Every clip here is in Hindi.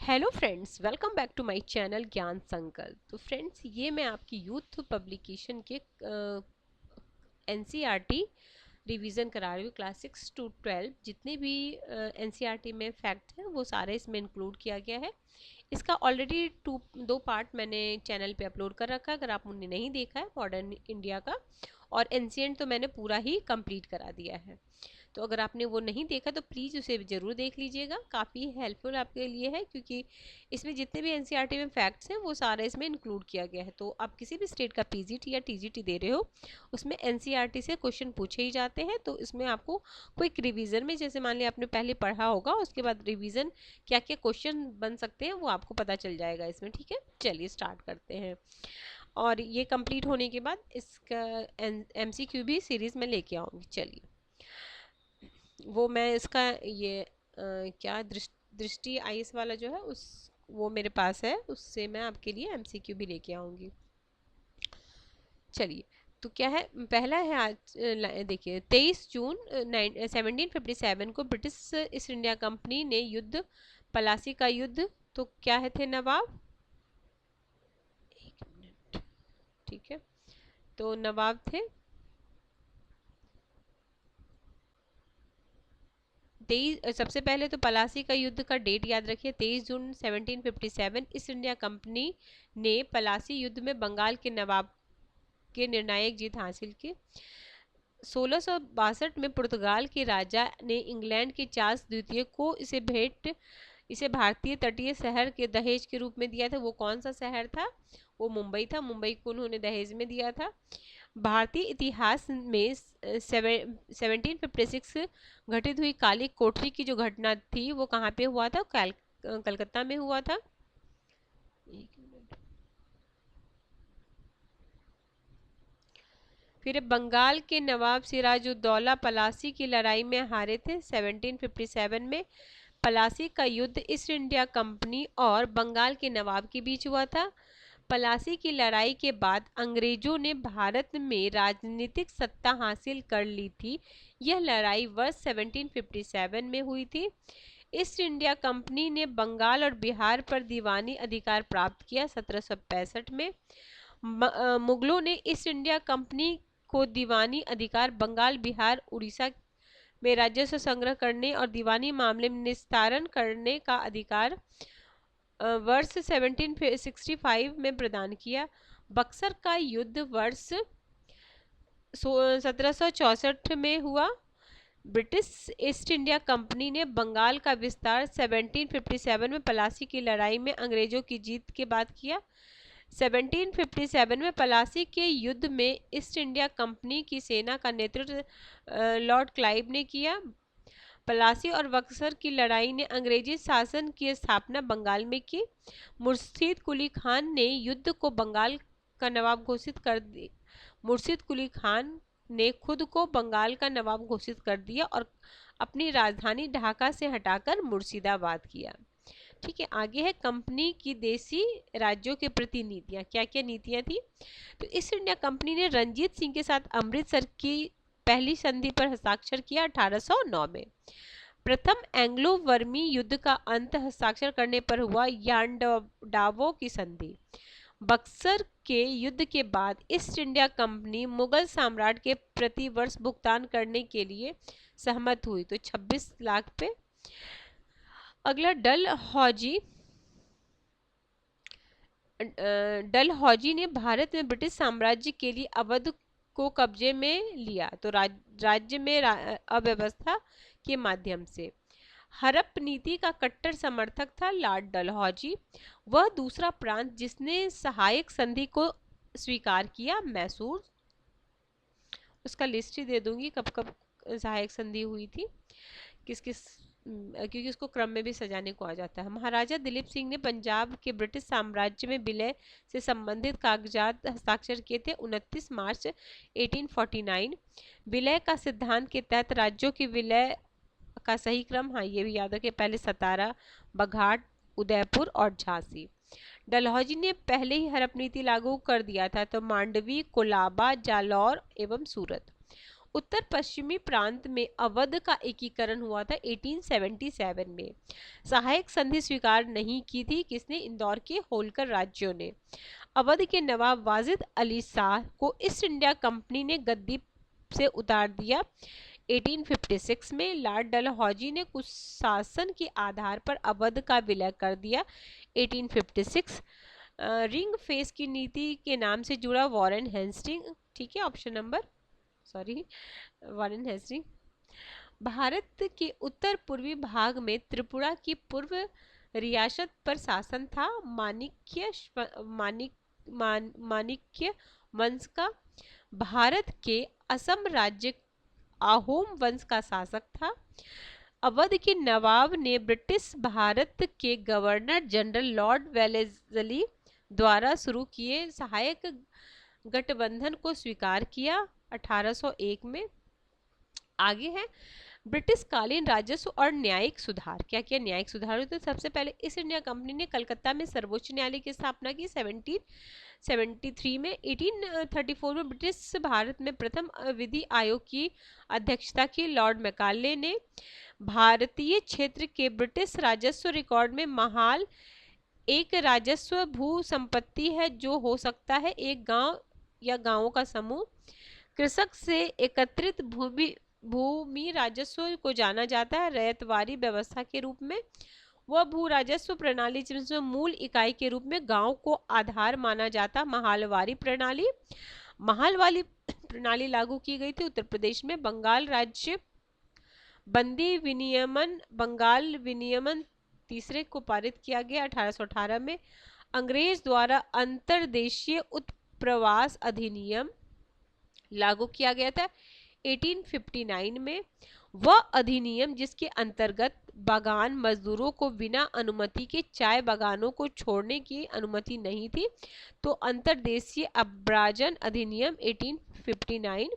Hello friends, welcome back to my channel Gyan Sankalp. तो फ्रेंड्स, ये मैं आपकी यूथ पब्लिकेशन के एनसीईआरटी रिवीजन करा रही हूँ। क्लास 6 to 12 जितने भी एनसीईआरटी में फैक्ट हैं वो सारे इसमें इंक्लूड किया गया है। इसका ऑलरेडी दो पार्ट मैंने चैनल पे अपलोड कर रखा है, अगर आपने नहीं देखा है, मॉडर्न इंडिया का और एंशिएंट, तो मैंने पूरा ही कंप्लीट करा दिया है। तो अगर आपने वो नहीं देखा तो प्लीज़ उसे ज़रूर देख लीजिएगा, काफ़ी हेल्पफुल आपके लिए है, क्योंकि इसमें जितने भी एनसीईआरटी में फैक्ट्स हैं वो सारा इसमें इंक्लूड किया गया है। तो आप किसी भी स्टेट का पीजीटी या टीजीटी दे रहे हो, उसमें एनसीईआरटी से क्वेश्चन पूछे ही जाते हैं। तो इसमें आपको क्विक रिवीजन में, जैसे मान लिया आपने पहले पढ़ा होगा, उसके बाद रिवीजन क्या क्या क्वेश्चन बन सकते हैं वो आपको पता चल जाएगा इसमें। ठीक है, चलिए स्टार्ट करते हैं। और ये कंप्लीट होने के बाद इसका एमसीक्यू भी सीरीज में लेके आऊँगी। चलिए, वो मैं इसका ये क्या दृष्टि आईएएस वाला जो है उस वो मेरे पास है, उससे मैं आपके लिए एमसीक्यू भी लेके आऊँगी। चलिए, तो क्या है, पहला है आज, देखिए 23 जून 1757 को ब्रिटिश ईस्ट इंडिया कंपनी ने युद्ध, पलासी का युद्ध, तो क्या है थे नवाब, एक मिनट, ठीक है, तो नवाब थे 23। सबसे पहले तो पलासी का युद्ध का डेट याद रखिए, 23 जून 1757 ईस्ट इंडिया कंपनी ने पलासी युद्ध में बंगाल के नवाब के निर्णायक जीत हासिल की। 1662 में पुर्तगाल के राजा ने इंग्लैंड के चार्ल्स द्वितीय को इसे भारतीय तटीय शहर के दहेज के रूप में दिया था। वो कौन सा शहर था? वो मुंबई था। मुंबई को उन्होंने दहेज में दिया था। भारतीय इतिहास में 1756 घटित हुई काली कोठरी की जो घटना थी वो कहाँ पे हुआ था? कलकत्ता में हुआ था। एक मिनट, फिर बंगाल के नवाब सिराजुद्दौला पलासी की लड़ाई में हारे थे 1757 में। पलासी का युद्ध ईस्ट इंडिया कंपनी और बंगाल के नवाब के बीच हुआ था। पलासी की लड़ाई के बाद अंग्रेजों ने भारत में राजनीतिक सत्ता हासिल कर ली थी। यह लड़ाई वर्ष 1757 में हुई थी। ईस्ट इंडिया कंपनी ने बंगाल और बिहार पर दीवानी अधिकार प्राप्त किया 1765 में। मुगलों ने ईस्ट इंडिया कंपनी को दीवानी अधिकार बंगाल, बिहार, उड़ीसा में राजस्व संग्रह करने और दीवानी मामले में निस्तारण करने का अधिकार वर्ष 1765 में प्रदान किया। बक्सर का युद्ध वर्ष 1764 में हुआ। ब्रिटिश ईस्ट इंडिया कंपनी ने बंगाल का विस्तार 1757 में पलासी की लड़ाई में अंग्रेजों की जीत के बाद किया। 1757 में पलासी के युद्ध में ईस्ट इंडिया कंपनी की सेना का नेतृत्व लॉर्ड क्लाइव ने किया। पलासी और बक्सर की लड़ाई ने अंग्रेजी शासन की स्थापना बंगाल में की। मुर्शिद कुली खान ने युद्ध को बंगाल का नवाब घोषित कर दी। मुर्शिद कुली खान ने खुद को बंगाल का नवाब घोषित कर दिया और अपनी राजधानी ढाका से हटाकर मुर्शिदाबाद किया। ठीक है, आगे है कंपनी की देसी राज्यों के प्रति नीतियां। क्या क्या नीतियां थी? तो ईस्ट इंडिया कंपनी ने रंजीत सिंह के साथ अमृतसर की पहली संधि पर हस्ताक्षर किया 1809 में। प्रथम एंग्लो वर्मी युद्ध का अंत हस्ताक्षर करने पर हुआ यांडावो की संधि। बक्सर के युद्ध के बाद ईस्ट इंडिया कंपनी मुगल सम्राट के प्रति वर्ष भुगतान करने के लिए सहमत हुई, तो 26 लाख पे। अगला डलहौजी ने भारत में ब्रिटिश साम्राज्य के लिए अवध को कब्जे में लिया, तो राज्य में अव्यवस्था के माध्यम से। हड़प नीति का कट्टर समर्थक था लॉर्ड डलहौजी। वह दूसरा प्रांत जिसने सहायक संधि को स्वीकार किया, मैसूर। उसका लिस्ट ही दे दूंगी कब कब सहायक संधि हुई थी, किस किस, क्योंकि उसको क्रम में भी सजाने को आ जाता है। महाराजा दिलीप सिंह ने पंजाब के ब्रिटिश साम्राज्य में विलय से संबंधित कागजात हस्ताक्षर किए थे 29 मार्च 1849। विलय का सिद्धांत के तहत राज्यों के विलय का सही क्रम, हाँ ये भी याद रखें, पहले सतारा, बघाट, उदयपुर और झांसी। डलहौजी ने पहले ही हड़प नीति लागू कर दिया था, तो मांडवी, कोलाबा, जालौर एवं सूरत। उत्तर पश्चिमी प्रांत में अवध का एकीकरण हुआ था 1877 में। सहायक संधि स्वीकार नहीं की थी किसने? इंदौर के होलकर राज्यों ने। अवध के नवाब वाजिद अली शाह को ईस्ट इंडिया कंपनी ने गद्दी से उतार दिया। 1856 में लॉर्ड डलहौजी ने कुछ शासन के आधार पर अवध का विलय कर दिया। 1856 रिंग फेस की नीति के नाम से जुड़ा वॉरेन हेस्टिंग, ठीक है, option number Warren Hasting. Bharat के उत्तर पूर्वी भाग में त्रिपुरा की पूर्व रियासत पर शासन था माणिक्य वंश का। भारत के असम राज्य अहोम वंश का शासक था। अवध के नवाब ने ब्रिटिश भारत के गवर्नर जनरल लॉर्ड वेलेस्ली द्वारा शुरू किए सहायक गठबंधन को स्वीकार किया 1801 में। आगे है ब्रिटिश कालीन राजस्व और न्यायिक सुधार। क्या किया? न्यायिक सुधार। तो सबसे पहले ईस्ट इंडिया कंपनी ने कलकत्ता में सर्वोच्च न्यायालय की स्थापना की 1773 में। 1834 में ब्रिटिश भारत में प्रथम विधि आयोग की अध्यक्षता की लॉर्ड मैकाले ने। भारतीय क्षेत्र के ब्रिटिश राजस्व रिकॉर्ड में महाल एक राजस्व भू संपत्ति है जो हो सकता है एक गांव या गांवों का समूह। कृषक से एकत्रित भूमि राजस्व को जाना जाता है रैयतवारी व्यवस्था के रूप में। वह भू राजस्व प्रणाली जिसमें मूल इकाई के रूप में गांव को आधार माना जाता महालवारी प्रणाली। महालवारी प्रणाली लागू की गई थी उत्तर प्रदेश में। बंगाल राज्य बंदी विनियमन बंगाल विनियमन तीसरे को पारित किया गया 1818 में। अंग्रेज द्वारा अंतर्देशीय उत्प्रवास अधिनियम लागू किया गया था 1859 में। वह अधिनियम जिसके अंतर्गत बागान मजदूरों को बिना अनुमति के चाय बागानों को छोड़ने की अनुमति नहीं थी, तो अंतर्देशीय अब्राजन अधिनियम 1859।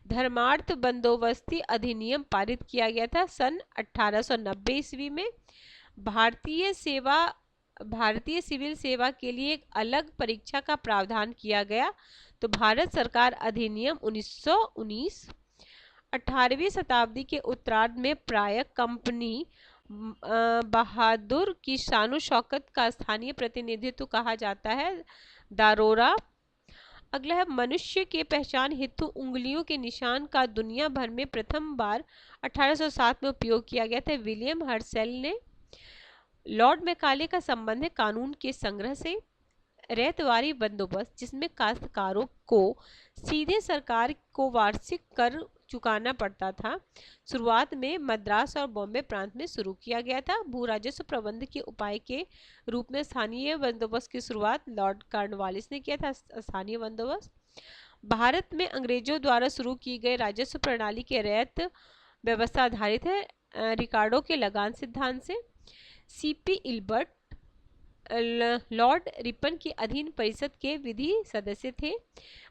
धर्मार्थ बंदोबस्ती अधिनियम पारित किया गया था सन 1890 ईस्वी में। भारतीय सिविल सेवा के लिए एक अलग परीक्षा का प्रावधान किया गया, तो भारत सरकार अधिनियम 1919। 18वीं शताब्दी के उत्तरार्ध में प्राय कंपनी बहादुर की शानो शौकत का स्थानीय प्रतिनिधित्व कहा जाता है दारोरा। अगला है मनुष्य के पहचान हेतु उंगलियों के निशान का दुनिया भर में प्रथम बार 1807 में उपयोग किया गया था विलियम हर्सेल ने। लॉर्ड मैकाले का संबंध है कानून के संग्रह से। रैयतवारी बंदोबस्त जिसमें काश्तकारों को सीधे सरकार को वार्षिक कर चुकाना पड़ता था, शुरुआत में मद्रास और बॉम्बे प्रांत में शुरू किया गया था। भू राजस्व प्रबंध के उपाय के रूप में स्थानीय बंदोबस्त की शुरुआत लॉर्ड कॉर्नवालिस ने किया था। स्थानीय बंदोबस्त भारत में अंग्रेजों द्वारा शुरू की गई राजस्व प्रणाली के रैयत व्यवस्था आधारित है रिकार्डो के लगान सिद्धांत से। सीपी इल्बर्ट लॉर्ड रिपन के अधीन परिषद के विधि सदस्य थे।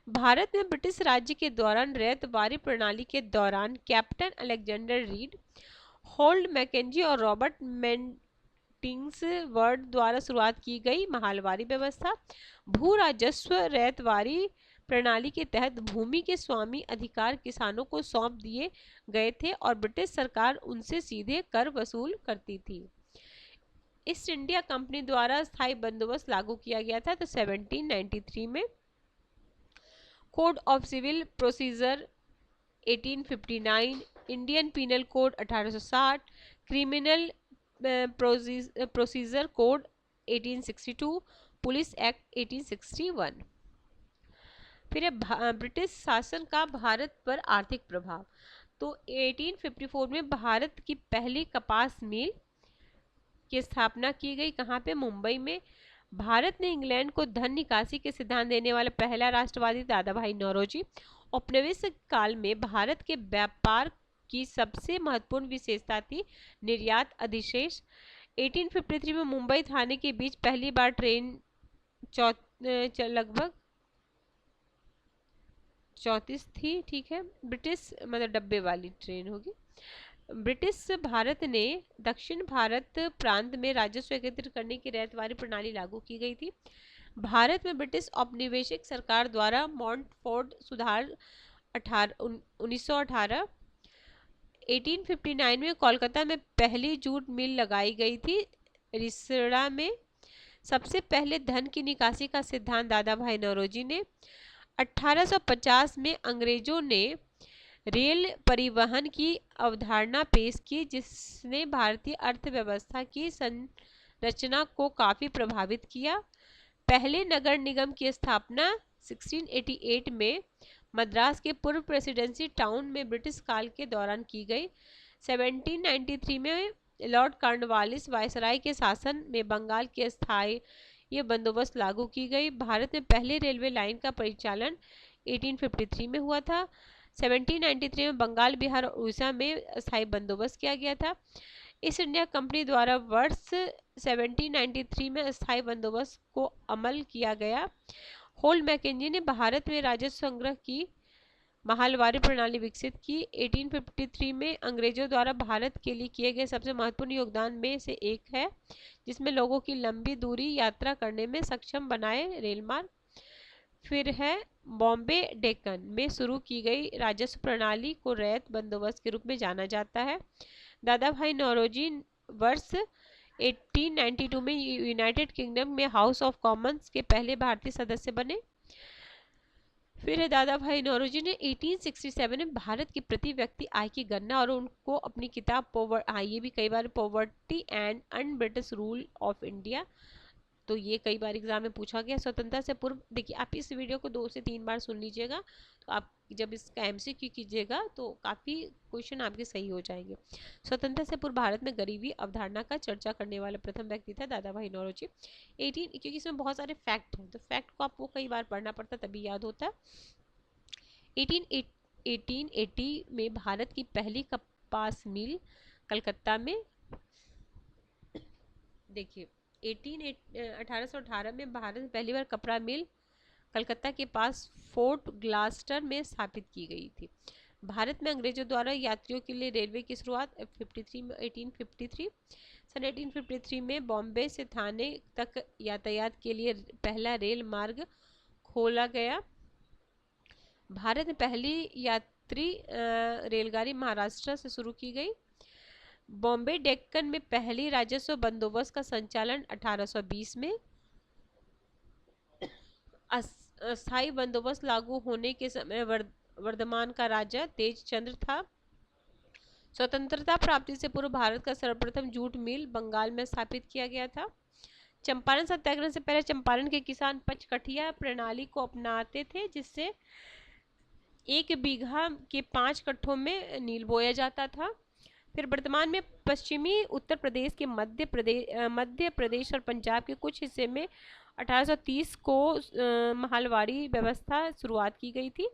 भारत में ब्रिटिश राज्य के दौरान रैयतवारी प्रणाली के दौरान captain Alexander Read, Holt Mackenzie और रॉबर्ट मेंटिंग्स वर्ड द्वारा शुरुआत की गई महालवारी व्यवस्था। भू राजस्व रैयतवारी प्रणाली के तहत भूमि के स्वामी अधिकार किसानों को सौंप दिए गए थे और ब्रिटिश सरकार उनसे सीधे कर वसूल करती थी। ईस्ट इंडिया कंपनी द्वारा स्थायी बंदोबस्त लागू किया गया था तो 1793 में। Code of civil procedure 1859, Indian penal code 1860, criminal procedure code 1862, police act 1861। फिर है ब्रिटिश शासन का भारत पर आर्थिक प्रभाव। तो 1854 में भारत की पहली कपास मिल की स्थापना की गई। कहाँ पे? मुंबई में। भारत ने इंग्लैंड को धन निकासी के सिद्धांत देने वाला पहला राष्ट्रवादी दादा भाई नौरोजी। औपनिवेशिक काल में भारत के व्यापार की सबसे महत्वपूर्ण विशेषता थी निर्यात अधिशेष। 1853 में मुंबई थाने के बीच पहली बार ट्रेन लगभग 34 थी, ठीक है, ब्रिटिश मतलब डब्बे वाली ट्रेन होगी। ब्रिटिश भारत ने दक्षिण भारत प्रांत में राजस्व एकत्रित करने की रैयतवारी प्रणाली लागू की गई थी। भारत में ब्रिटिश औपनिवेशिक सरकार द्वारा मॉन्टफोर्ट सुधार 1918 1859 में कोलकाता में पहली जूट मिल लगाई गई थी। रिसड़ा में सबसे पहले धन की निकासी का सिद्धांत दादा भाई नौरोजी ने। 1850 में अंग्रेजों ने रेल परिवहन की अवधारणा पेश की, जिसने भारतीय अर्थव्यवस्था की संरचना को काफी प्रभावित किया। पहले नगर निगम की स्थापना 1688 में मद्रास के पूर्व प्रेसिडेंसी टाउन में ब्रिटिश काल के दौरान की गई। 1793 में लॉर्ड कॉर्नवालिस वायसराय के शासन में बंगाल के स्थायी ये बंदोबस्त लागू की गई। भारत में पहले रेलवे लाइन का परिचालन 1853 में हुआ था। 1793 में बंगाल, बिहार और उड़ीसा में स्थायी बंदोबस्त किया गया था। ईस्ट इंडिया कंपनी द्वारा वर्ष 1793 में स्थायी बंदोबस्त को अमल किया गया। होल्ट मैकेंजी ने भारत में राजस्व संग्रह की महालवारी प्रणाली विकसित की। 1853 में अंग्रेजों द्वारा भारत के लिए किए गए सबसे महत्वपूर्ण योगदान में से एक है, जिसमें लोगों की लंबी दूरी यात्रा करने में सक्षम बनाए रेल मार्ग। फिर है बॉम्बे डेक्कन में शुरू की गई राजस्व प्रणाली को रैयत बंदोबस्त के रूप में जाना जाता है। दादा भाई नौरोजी वर्ष 1892 में यूनाइटेड किंगडम में हाउस ऑफ कॉमन्स के पहले भारतीय सदस्य बने। फिर है दादा भाई नौरोजी ने 1867 में भारत की प्रति व्यक्ति आय की गणना और उनको अपनी किताब ये भी कई बार poverty and unBritish rule of India, तो ये कई बार एग्जाम में पूछा गया। स्वतंत्रता से पूर्व, देखिए आप इस वीडियो को 2 से 3 बार सुन लीजिएगा, तो आप जब इसका एमसीक्यू कीजिएगा तो काफ़ी क्वेश्चन आपके सही हो जाएंगे। स्वतंत्रता से पूर्व भारत में गरीबी अवधारणा का चर्चा करने वाला प्रथम व्यक्ति था दादा भाई नौरोजी। 18, क्योंकि इसमें बहुत सारे फैक्ट हैं, तो फैक्ट को आपको कई बार पढ़ना पड़ता तभी याद होता है। 1880 में भारत की पहली कपास मिल कलकत्ता में, देखिए 1818 में भारत में पहली बार कपड़ा मिल कलकत्ता के पास फोर्ट ग्लास्टर में स्थापित की गई थी। भारत में अंग्रेजों द्वारा यात्रियों के लिए रेलवे की शुरुआत 1853 सन 1853 में बॉम्बे से थाने तक यातायात के लिए पहला रेल मार्ग खोला गया। भारत में पहली यात्री रेलगाड़ी महाराष्ट्र से शुरू की गई। बॉम्बे डेक्कन में पहली राजस्व बंदोबस्त का संचालन 1820 में। अस्थायी बंदोबस्त लागू होने के समय वर्धमान का राजा तेज चंद्र था। स्वतंत्रता प्राप्ति से पूर्व भारत का सर्वप्रथम जूट मिल बंगाल में स्थापित किया गया था। चंपारण सत्याग्रह से पहले चंपारण के किसान पचकठिया प्रणाली को अपनाते थे, जिससे 1 बीघा के 5 कट्ठों में नील बोया जाता था। फिर वर्तमान में पश्चिमी उत्तर प्रदेश के मध्य प्रदेश और पंजाब के कुछ हिस्से में 1830 को महालवारी व्यवस्था शुरुआत की गई थी।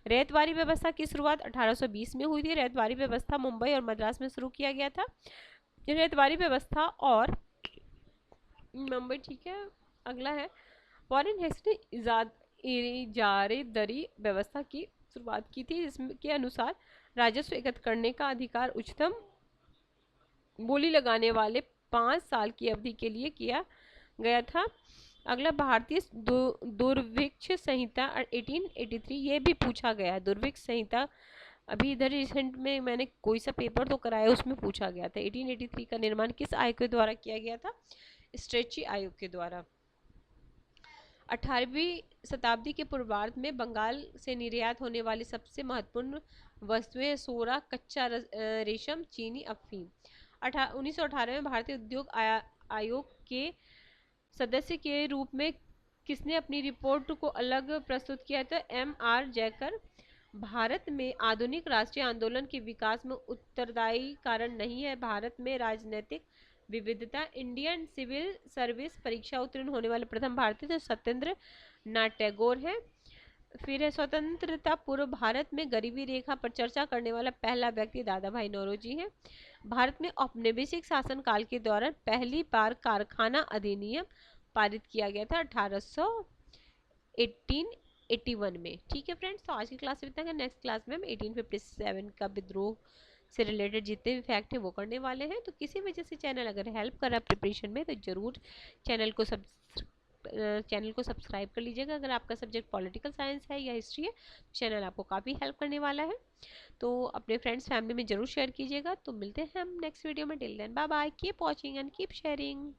रैयतवारी व्यवस्था की शुरुआत 1820 में हुई थी। रैयतवारी व्यवस्था मुंबई और मद्रास में शुरू किया गया था। रैयतवारी व्यवस्था और मुंबई, ठीक है। अगला है वॉरेन हेस्टी ने इजारेदारी व्यवस्था की शुरुआत की थी, जिसके अनुसार राजस्व एकत्र करने का अधिकार उच्चतम बोली लगाने वाले 5 साल की अवधि के लिए किया गया था। अगला भारतीय दुर्भिक्ष संहिता 1883, ये भी पूछा गया है। दुर्भिक्ष संहिता अभी इधर रिसेंट में मैंने कोई सा पेपर तो कराया, उसमें पूछा गया था। 1883 का निर्माण किस आयोग के द्वारा किया गया था? स्ट्रेची आयोग के द्वारा। 18वीं शताब्दी के पूर्वार्ध में बंगाल से निर्यात होने वाली सबसे महत्वपूर्ण वस्तुएं सोरा, कच्चा रेशम, चीनी, अफीम। 1918 में भारतीय उद्योग आयोग के सदस्य के रूप में किसने अपनी रिपोर्ट को अलग प्रस्तुत किया था? M.R. जयकर। भारत में आधुनिक राष्ट्रीय आंदोलन के विकास में उत्तरदायी कारण नहीं है भारत में राजनीतिक विविधता। इंडियन सिविल सर्विस परीक्षा उत्तीर्ण होने वाले प्रथम भारतीय तो सत्येंद्र नाथ टैगोर है। फिर है स्वतंत्रता पूर्व भारत में गरीबी रेखा पर चर्चा करने वाला पहला व्यक्ति दादा भाई नौरोजी है। भारत में औपनिवेशिक शासन काल के दौरान पहली बार कारखाना अधिनियम पारित किया गया था 1881 में। ठीक है फ्रेंड्स, तो आज की क्लास में इतना है। नेक्स्ट क्लास में हम 1857 का विद्रोह से रिलेटेड जितने भी फैक्ट हैं वो करने वाले हैं। तो किसी वजह से चैनल अगर हेल्प कर रहा है प्रिपरेशन में, तो जरूर चैनल को चैनल को सब्सक्राइब कर लीजिएगा। अगर आपका सब्जेक्ट पॉलिटिकल साइंस है या हिस्ट्री है, चैनल आपको काफ़ी हेल्प करने वाला है। तो अपने फ्रेंड्स फैमिली में ज़रूर शेयर कीजिएगा। तो मिलते हैं हम नेक्स्ट वीडियो में। Till then bye bye, keep watching and keep sharing.